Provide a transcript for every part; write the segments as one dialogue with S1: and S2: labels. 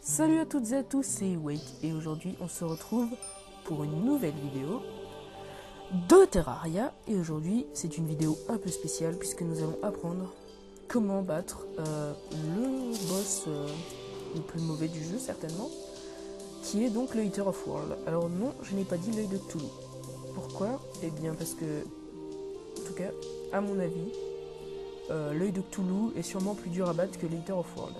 S1: Salut à toutes et à tous, c'est Wake et aujourd'hui on se retrouve pour une nouvelle vidéo de Terraria. Et aujourd'hui c'est une vidéo un peu spéciale puisque nous allons apprendre comment battre le boss le plus mauvais du jeu certainement, qui est donc le Eater of World. Alors non, je n'ai pas dit l'œil de Cthulhu. Pourquoi? Eh bien parce que, en tout cas, à mon avis, l'œil de Cthulhu est sûrement plus dur à battre que l'Eater of World.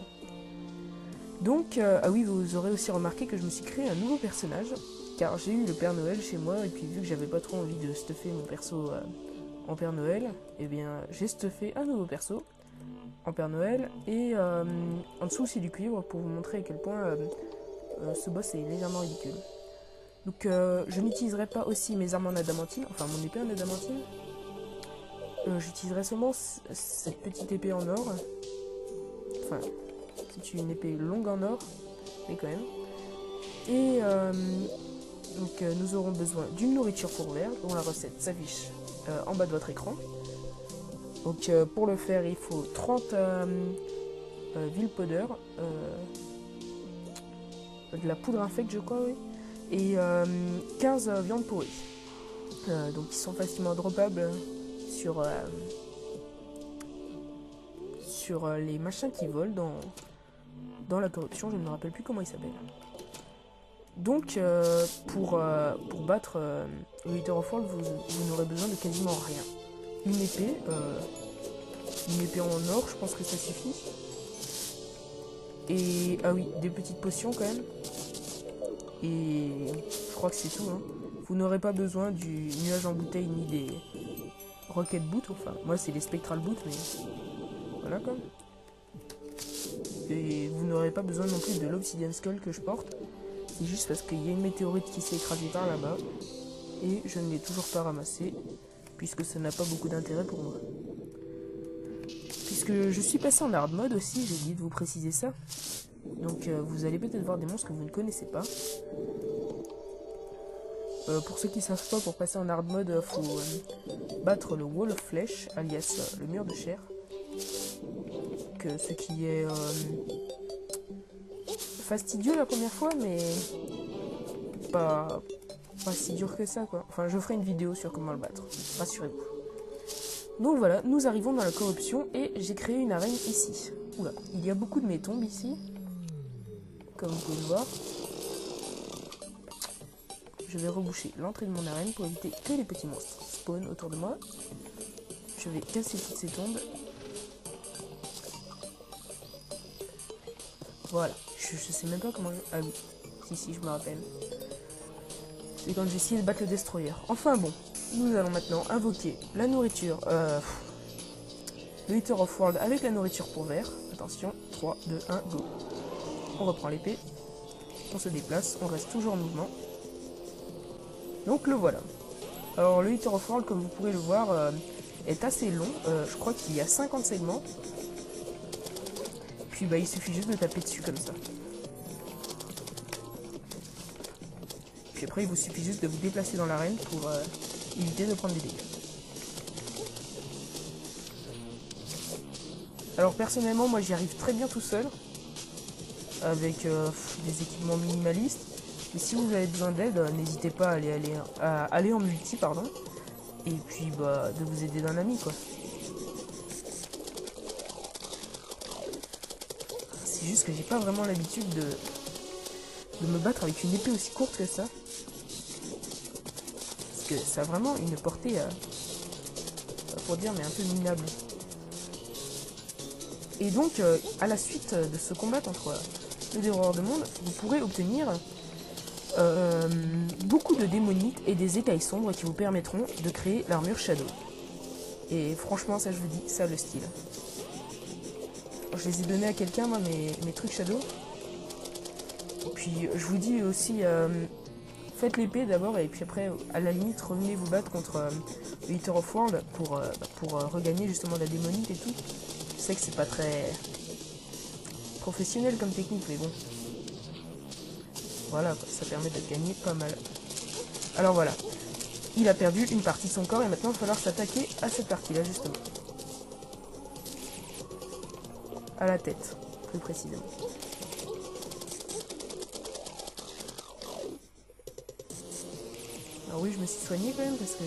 S1: Donc, ah oui, vous aurez aussi remarqué que je me suis créé un nouveau personnage, car j'ai eu le Père Noël chez moi, et puis vu que j'avais pas trop envie de stuffer mon perso en Père Noël, eh bien j'ai stuffé un nouveau perso en Père Noël, et en dessous c'est du cuivre pour vous montrer à quel point ce boss est légèrement ridicule. Donc je n'utiliserai pas aussi mes armes en adamantine, enfin mon épée en adamantine, j'utiliserai seulement cette petite épée en or, enfin c'est une épée longue en or, mais quand même. Et donc nous aurons besoin d'une nourriture pour ver, dont la recette s'affiche en bas de votre écran. Donc pour le faire, il faut 30 ville powder, de la poudre infecte je crois, oui, et 15 viandes pourries. Donc ils sont facilement droppables sur les machins qui volent dans la corruption, je ne me rappelle plus comment il s'appelle. Donc pour battre le Eater of World, vous n'aurez besoin de quasiment rien. Une épée en or, je pense que ça suffit. Et ah oui, des petites potions quand même. Et je crois que c'est tout, hein. Vous n'aurez pas besoin du nuage en bouteille ni des rocket boots, enfin moi c'est les spectral boots, mais voilà quoi. Et vous n'aurez pas besoin non plus de l'obsidian skull que je porte. C'est juste parce qu'il y a une météorite qui s'est écrasée par là-bas et je ne l'ai toujours pas ramassée puisque ça n'a pas beaucoup d'intérêt pour moi. Puisque je suis passé en hard mode aussi, j'ai oublié de vous préciser ça. Donc vous allez peut-être voir des monstres que vous ne connaissez pas. Pour ceux qui ne savent pas, pour passer en hard mode, faut battre le Wall of Flesh, alias le mur de chair. Ce qui est fastidieux la première fois, mais pas si dur que ça quoi. Enfin je ferai une vidéo sur comment le battre, rassurez-vous. Donc voilà, nous arrivons dans la corruption et j'ai créé une arène ici. Oula, il y a beaucoup de mes tombes ici, comme vous pouvez le voir. Je vais reboucher l'entrée de mon arène pour éviter que les petits monstres spawnent autour de moi. Je vais casser toutes ces tombes. Voilà, je sais même pas comment je... Ah oui, si, je me rappelle. C'est quand j'ai essayé de battre le destroyer. Enfin bon, nous allons maintenant invoquer la nourriture, le Eater of World avec la nourriture pour ver. Attention, 3, 2, 1, go. On reprend l'épée, on se déplace, on reste toujours en mouvement. Donc le voilà. Alors le Eater of World, comme vous pourrez le voir, est assez long. Je crois qu'il y a 50 segments. Puis bah il suffit juste de taper dessus comme ça. Puis après il vous suffit juste de vous déplacer dans l'arène pour éviter de prendre des dégâts. Alors personnellement moi j'y arrive très bien tout seul, avec des équipements minimalistes. Et si vous avez besoin d'aide, n'hésitez pas à aller en multi, pardon. Et puis bah de vous aider d'un ami quoi. C'est juste que j'ai pas vraiment l'habitude de me battre avec une épée aussi courte que ça. Parce que ça a vraiment une portée, pour dire, mais un peu minable. Et donc, à la suite de ce combat contre le dévoreur de monde, vous pourrez obtenir beaucoup de démonites et des écailles sombres qui vous permettront de créer l'armure Shadow. Et franchement, ça je vous dis, ça a le style. Je les ai donnés à quelqu'un, moi, mes trucs Shadow. Et puis, je vous dis aussi, faites l'épée d'abord, et puis après, à la limite, revenez vous battre contre le Eater of World pour regagner justement la démonite et tout. Je sais que c'est pas très professionnel comme technique, mais bon. Voilà, ça permet de gagner pas mal. Alors voilà, il a perdu une partie de son corps, et maintenant il va falloir s'attaquer à cette partie-là, justement. À la tête, plus précisément. Alors oui, je me suis soigné quand même parce que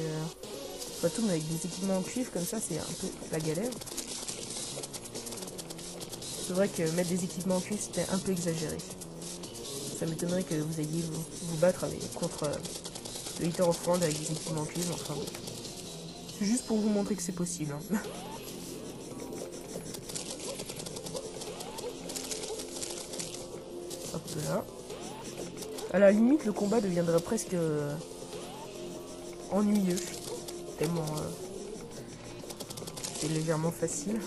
S1: Fatum avec des équipements en cuivre comme ça, c'est un peu la galère. C'est vrai que mettre des équipements en cuivre, c'était un peu exagéré. Ça m'étonnerait que vous ayez vous battre contre le Hitter of Round avec des équipements en cuivre. Enfin, bon. C'est juste pour vous montrer que c'est possible. Hein. Hop là. À la limite, le combat deviendra presque ennuyeux. Tellement c'est légèrement facile.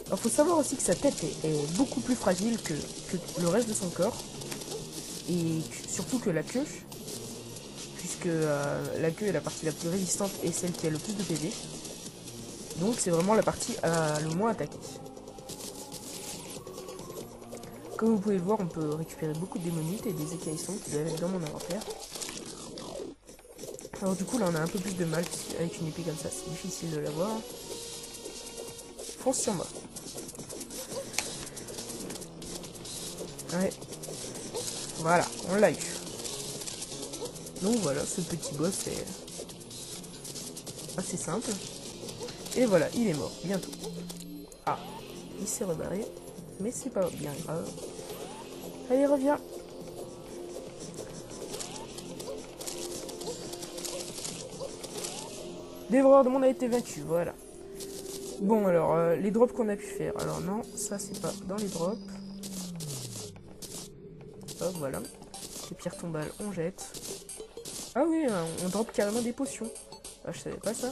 S1: Alors faut savoir aussi que sa tête est beaucoup plus fragile que le reste de son corps. Et surtout que la queue. Puisque la queue est la partie la plus résistante et celle qui a le plus de PV. Donc c'est vraiment la partie le moins attaquée. Comme vous pouvez le voir, on peut récupérer beaucoup de démonites et des écaillissons qui doivent être dans mon inventaire. Alors du coup là on a un peu plus de mal, avec une épée comme ça c'est difficile de l'avoir. Fonce sur moi. Ouais. Voilà, on l'a eu. Donc voilà, ce petit boss est assez simple. Et voilà, il est mort, bientôt. Ah, il s'est rebarré, mais c'est pas bien grave. Allez, reviens. Dévoreur de monde a été vaincu, voilà. Bon, alors, les drops qu'on a pu faire. Alors non, ça c'est pas dans les drops. Hop, voilà. Les pierres tombales, on jette. Ah oui, on drop carrément des potions. Ah, je savais pas ça.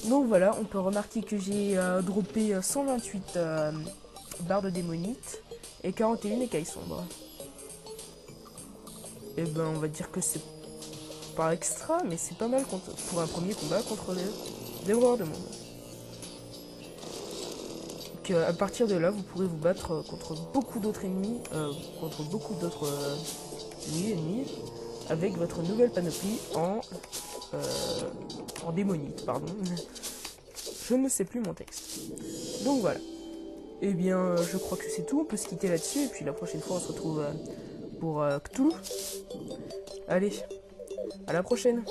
S1: Donc voilà, on peut remarquer que j'ai droppé 128 barres de démonite et 41 écailles sombres. Et ben, on va dire que c'est pas extra, mais c'est pas mal pour un premier combat contre les dévoreurs de monde. Donc, à partir de là, vous pourrez vous battre contre beaucoup d'autres ennemis, ennemis, avec votre nouvelle panoplie en démonite, pardon. Je ne sais plus mon texte. Donc voilà. Et bien, je crois que c'est tout. On peut se quitter là-dessus. Et puis la prochaine fois, on se retrouve pour Cthulhu. Allez, à la prochaine.